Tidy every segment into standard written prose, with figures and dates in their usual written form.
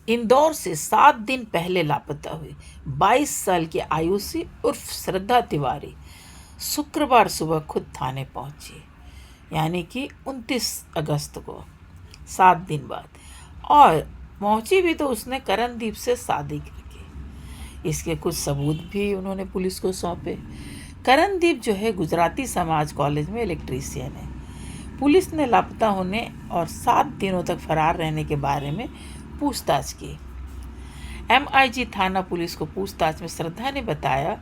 इंदौर से 7 दिन पहले लापता हुई 22 साल की आयुषी उर्फ श्रद्धा तिवारी शुक्रवार सुबह खुद थाने पहुंची, यानी कि 29 अगस्त को, 7 दिन बाद। और पहुंची भी तो उसने करणदीप से शादी करके। इसके कुछ सबूत भी उन्होंने पुलिस को सौंपे। करणदीप जो है गुजराती समाज कॉलेज में इलेक्ट्रीशियन है। पुलिस ने लापता होने और 7 दिनों तक फरार रहने के बारे में पूछताछ की। MIG थाना पुलिस को पूछताछ में श्रद्धा ने बताया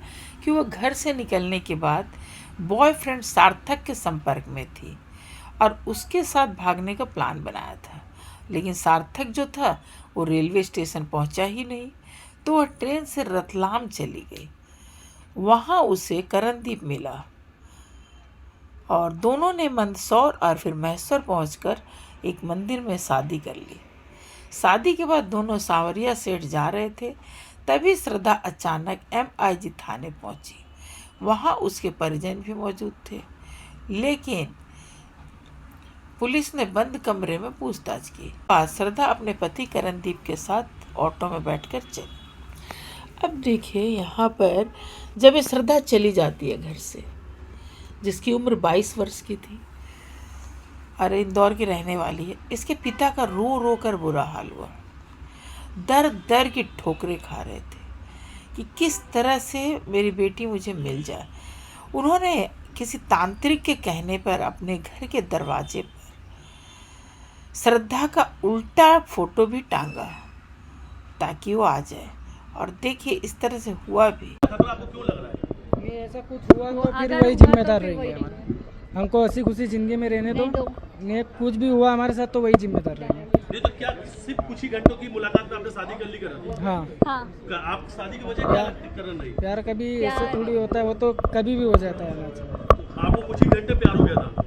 कि वह घर से निकलने के बाद बॉयफ्रेंड सार्थक के संपर्क में थी और उसके साथ भागने का प्लान बनाया था, लेकिन सार्थक जो था वो रेलवे स्टेशन पहुंचा ही नहीं, तो वह ट्रेन से रतलाम चली गई। वहां उसे करणदीप मिला और दोनों ने मंदसौर और फिर मैसूर पहुंचकर एक मंदिर में शादी कर ली। शादी के बाद दोनों सांवरिया सेठ जा रहे थे, तभी श्रद्धा अचानक MIG थाने पहुंची। वहां उसके परिजन भी मौजूद थे, लेकिन पुलिस ने बंद कमरे में पूछताछ की। आज श्रद्धा अपने पति करणदीप के साथ ऑटो में बैठकर चली। अब देखिए यहाँ पर जब ये श्रद्धा चली जाती है घर से, जिसकी उम्र 22 वर्ष की थी और इंदौर की रहने वाली है, इसके पिता का रो रो कर बुरा हाल हुआ। दर दर की ठोकरें खा रहे थे कि किस तरह से मेरी बेटी मुझे मिल जाए। उन्होंने किसी तांत्रिक के कहने पर अपने घर के दरवाजे पर श्रद्धा का उल्टा फोटो भी टांगा ताकि वो आ जाए। और देखिए इस तरह से हुआ भी। आपको क्यों लग रहा है? ये ऐसा कुछ हुआ तो फिर वही जिम्मेदार रहेंगे हमारे। हमको हंसी खुशी जिंदगी में रहने दो, ये कुछ भी हुआ हमारे साथ तो वही जिम्मेदार रहेंगे। ये तो क्या सिर्फ कुछ ही घंटों की मुलाकात में आपने शादी कर ली? करा? हाँ, आप शादी की वजह क्या करना नहीं? प्यार कभी ऐसे थोड़ी होता है, वो तो कभी भी हो जाता है। आपको कुछ ही घंटे प्यार हो गया था,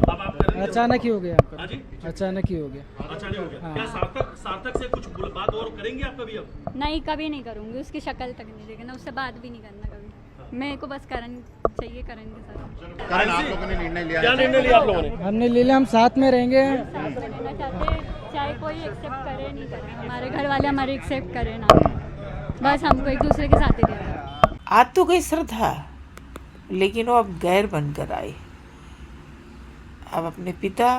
अब आप करेंगे? अचानक ही हो गया आपका। हाँ जी, अचानक ही हो गया। अचानक हो गया। हाँ। क्या सार्थक से कुछ बात और करेंगे आप कभी? अब नहीं, कभी नहीं करूँगी। उसकी शक्ल तक नहीं देखना, उससे बात भी नहीं करना कभी। मेरे को बस करण चाहिए, करण के साथ। करण आप लोगों ने निर्णय लिया? क्या निर्णय लिया आप लोगों ने? हमने ले लिया, हम साथ में रहेंगे। साथ में रहना चाहते हैं, चाहे कोई एक्सेप्ट करे नहीं करे, हमारे घर वाले हमारे एक्सेप्ट करे ना, बस हमको एक दूसरे के साथ ही रहना। आ तो गई श्रद्धा, लेकिन वो अब गैर बनकर आई। अब अपने पिता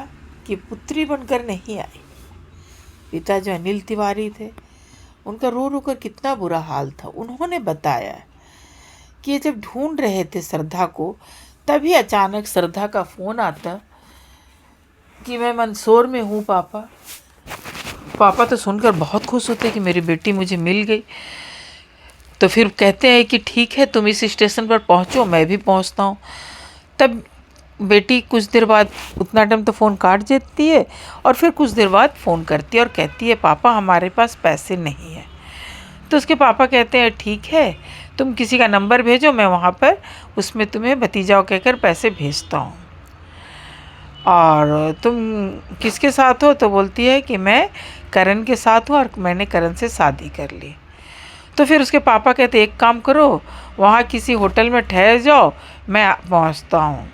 की पुत्री बनकर नहीं आई। पिता जो अनिल तिवारी थे, उनका रो रो कर कितना बुरा हाल था। उन्होंने बताया कि जब ढूंढ रहे थे श्रद्धा को, तभी अचानक श्रद्धा का फ़ोन आता कि मैं मंदसौर में हूँ पापा। पापा तो सुनकर बहुत खुश होते कि मेरी बेटी मुझे मिल गई। तो फिर कहते हैं कि ठीक है, तुम इस स्टेशन पर पहुँचो, मैं भी पहुँचता हूँ। तब बेटी कुछ देर बाद, उतना टाइम तो फ़ोन काट देती है और फिर कुछ देर बाद फ़ोन करती है और कहती है पापा हमारे पास पैसे नहीं है। तो उसके पापा कहते हैं ठीक है, तुम किसी का नंबर भेजो, मैं वहाँ पर उसमें तुम्हें भतीजाओं कहकर पैसे भेजता हूँ। और तुम किसके साथ हो? तो बोलती है कि मैं करण के साथ हूँ और मैंने करण से शादी कर ली। तो फिर उसके पापा कहते एक काम करो, वहाँ किसी होटल में ठहर जाओ, मैं पहुँचता हूँ।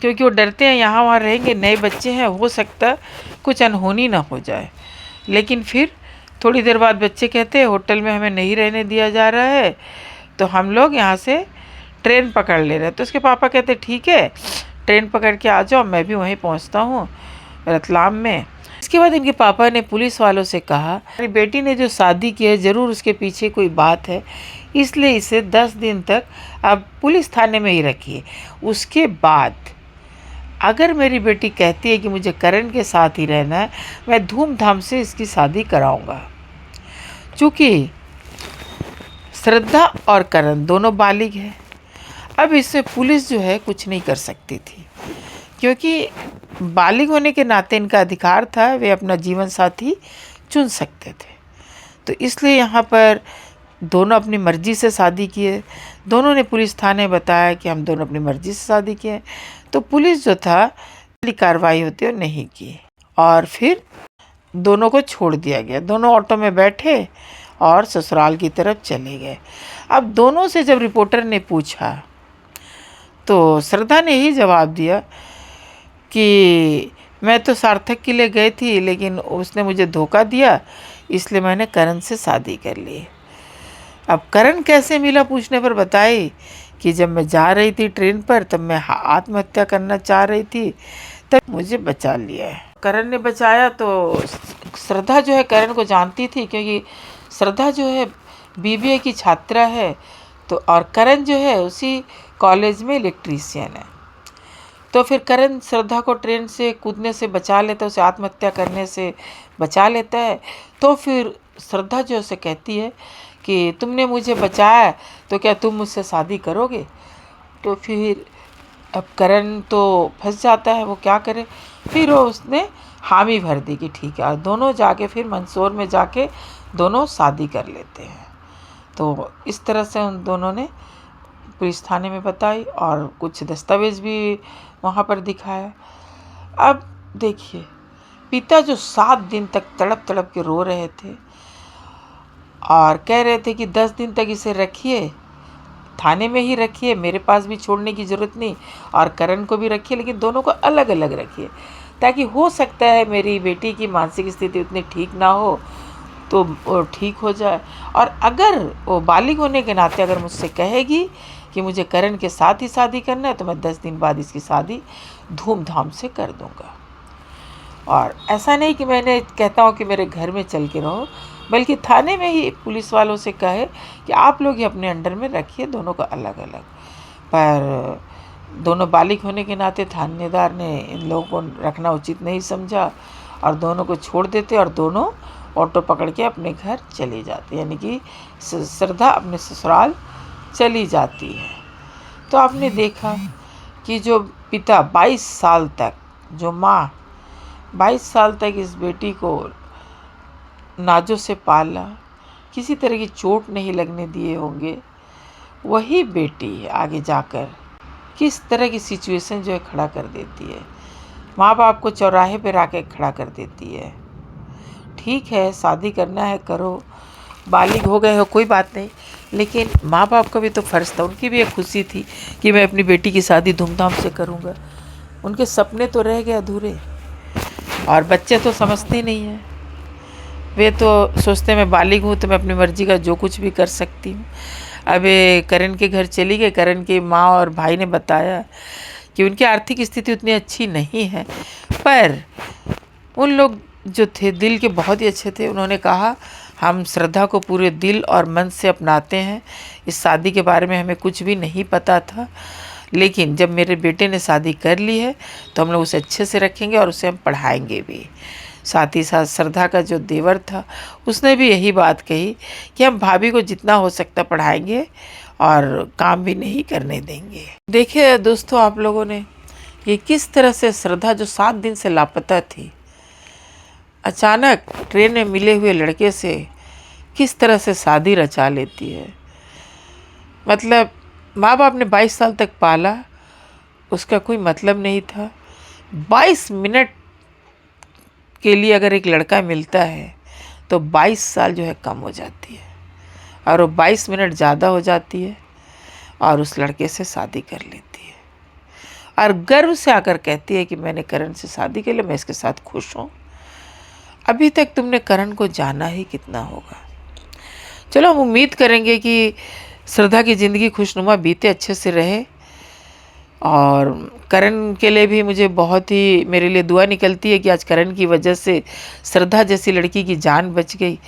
क्योंकि वो डरते हैं यहाँ वहाँ रहेंगे, नए बच्चे हैं, हो सकता कुछ अनहोनी ना हो जाए। लेकिन फिर थोड़ी देर बाद बच्चे कहते हैं होटल में हमें नहीं रहने दिया जा रहा है, तो हम लोग यहाँ से ट्रेन पकड़ ले रहे हैं। तो उसके पापा कहते ठीक है, ट्रेन पकड़ के आ जाओ, मैं भी वहीं पहुँचता हूँ रतलाम में। इसके बाद इनके पापा ने पुलिस वालों से कहा मेरी बेटी ने जो शादी की है ज़रूर उसके पीछे कोई बात है, इसलिए इसे 10 दिन तक अब पुलिस थाने में ही रखिए। उसके बाद अगर मेरी बेटी कहती है कि मुझे करण के साथ ही रहना है, मैं धूमधाम से इसकी शादी कराऊंगा। चूँकि श्रद्धा और करण दोनों बालिग हैं, अब इसमें पुलिस जो है कुछ नहीं कर सकती थी, क्योंकि बालिग होने के नाते इनका अधिकार था, वे अपना जीवन साथी चुन सकते थे। तो इसलिए यहाँ पर दोनों अपनी मर्ज़ी से शादी किए। दोनों ने पुलिस थाने बताया कि हम दोनों अपनी मर्ज़ी से शादी किए। तो पुलिस जो था कार्रवाई होती है नहीं की और फिर दोनों को छोड़ दिया गया। दोनों ऑटो में बैठे और ससुराल की तरफ चले गए। अब दोनों से जब रिपोर्टर ने पूछा तो श्रद्धा ने ही जवाब दिया कि मैं तो सार्थक के लिए गई थी, लेकिन उसने मुझे धोखा दिया इसलिए मैंने करण से शादी कर ली। अब करण कैसे मिला पूछने पर बताई कि जब मैं जा रही थी ट्रेन पर, तब मैं आत्महत्या करना चाह रही थी, तब मुझे बचा लिया है। करण ने बचाया। तो श्रद्धा जो है करण को जानती थी, क्योंकि श्रद्धा जो है बीबीए की छात्रा है, तो और करण जो है उसी कॉलेज में इलेक्ट्रीशियन है। तो फिर करण श्रद्धा को ट्रेन से कूदने से बचा लेता है, उसे आत्महत्या करने से बचा लेता है। तो फिर श्रद्धा जो उसे कहती है कि तुमने मुझे बचाया, तो क्या तुम मुझसे शादी करोगे? तो फिर अब करण तो फंस जाता है, वो क्या करे। फिर वो उसने हामी भर दी कि ठीक है, और दोनों जाके फिर मंदसौर में जाके दोनों शादी कर लेते हैं। तो इस तरह से उन दोनों ने पुलिस थाने में बताई और कुछ दस्तावेज भी वहाँ पर दिखाया। अब देखिए, पिता जो 7 दिन तक तड़प तड़प के रो रहे थे और कह रहे थे कि 10 दिन तक इसे रखिए, थाने में ही रखिए, मेरे पास भी छोड़ने की ज़रूरत नहीं, और करण को भी रखिए, लेकिन दोनों को अलग अलग रखिए, ताकि हो सकता है मेरी बेटी की मानसिक स्थिति उतनी ठीक ना हो तो वो ठीक हो जाए। और अगर वो बालिग होने के नाते अगर मुझसे कहेगी कि मुझे करण के साथ ही शादी करना है, तो मैं 10 दिन बाद इसकी शादी धूमधाम से कर दूँगा। और ऐसा नहीं कि मैंने कहता हूँ कि मेरे घर में चल के रहो, बल्कि थाने में ही पुलिस वालों से कहे कि आप लोग ही अपने अंडर में रखिए दोनों को अलग अलग। पर दोनों बालिग होने के नाते थानेदार ने इन लोगों को रखना उचित नहीं समझा और दोनों को छोड़ देते, और दोनों ऑटो पकड़ के अपने घर चली जाती, यानी कि श्रद्धा अपने ससुराल चली जाती है। तो आपने देखा कि जो पिता 22 साल तक, जो माँ 22 साल तक इस बेटी को नाजों से पाला, किसी तरह की चोट नहीं लगने दिए होंगे, वही बेटी आगे जाकर किस तरह की सिचुएशन जो है खड़ा कर देती है। माँ बाप को चौराहे पर आके खड़ा कर देती है। ठीक है, शादी करना है करो, बालिग हो गए हो कोई बात नहीं, लेकिन माँ बाप का भी तो फ़र्ज़ था, उनकी भी एक खुशी थी कि मैं अपनी बेटी की शादी धूमधाम से करूँगा। उनके सपने तो रह गए अधूरे। और बच्चे तो समझते नहीं हैं, वे तो सोचते मैं बालिग हूँ तो मैं अपनी मर्ज़ी का जो कुछ भी कर सकती हूँ। अब करण के घर चली गई। करण की माँ और भाई ने बताया कि उनकी आर्थिक स्थिति उतनी अच्छी नहीं है, पर उन लोग जो थे दिल के बहुत ही अच्छे थे। उन्होंने कहा हम श्रद्धा को पूरे दिल और मन से अपनाते हैं। इस शादी के बारे में हमें कुछ भी नहीं पता था, लेकिन जब मेरे बेटे ने शादी कर ली है तो हम लोग उसे अच्छे से रखेंगे और उसे हम पढ़ाएंगे भी। साथ ही साथ श्रद्धा का जो देवर था उसने भी यही बात कही कि हम भाभी को जितना हो सकता पढ़ाएंगे और काम भी नहीं करने देंगे। देखिए दोस्तों, आप लोगों ने ये किस तरह से श्रद्धा जो 7 दिन से लापता थी, अचानक ट्रेन में मिले हुए लड़के से किस तरह से शादी रचा लेती है। मतलब माँ बाप ने 22 साल तक पाला, उसका कोई मतलब नहीं था। 22 मिनट के लिए अगर एक लड़का मिलता है तो 22 साल जो है कम हो जाती है, और वो 22 मिनट ज़्यादा हो जाती है, और उस लड़के से शादी कर लेती है और गर्व से आकर कहती है कि मैंने करण से शादी कर ली, मैं इसके साथ खुश हूँ। अभी तक तुमने करण को जाना ही कितना होगा। चलो, हम उम्मीद करेंगे कि श्रद्धा की ज़िंदगी खुशनुमा बीते, अच्छे से रहे। और करण के लिए भी मुझे बहुत ही, मेरे लिए दुआ निकलती है कि आज करण की वजह से श्रद्धा जैसी लड़की की जान बच गई,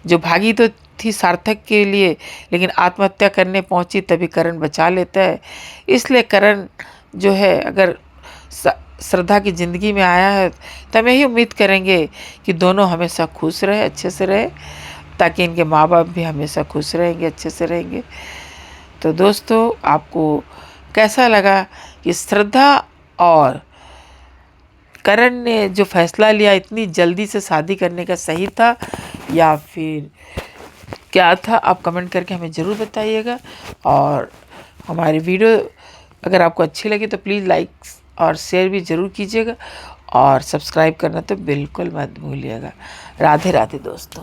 जो भागी तो थी सार्थक के लिए, लेकिन आत्महत्या करने पहुंची तभी करण बचा लेता है। इसलिए करण जो है अगर श्रद्धा की ज़िंदगी में आया है तो हम यही उम्मीद करेंगे कि दोनों हमेशा खुश रहे, अच्छे से रहे, ताकि इनके माँ बाप भी हमेशा खुश रहेंगे, अच्छे से रहेंगे। तो दोस्तों, आपको कैसा लगा कि श्रद्धा और करण ने जो फैसला लिया इतनी जल्दी से शादी करने का, सही था या फिर क्या था? आप कमेंट करके हमें ज़रूर बताइएगा। और हमारी वीडियो अगर आपको अच्छी लगी तो प्लीज़ लाइक और शेयर भी ज़रूर कीजिएगा, और सब्सक्राइब करना तो बिल्कुल मत भूलिएगा। राधे राधे दोस्तों।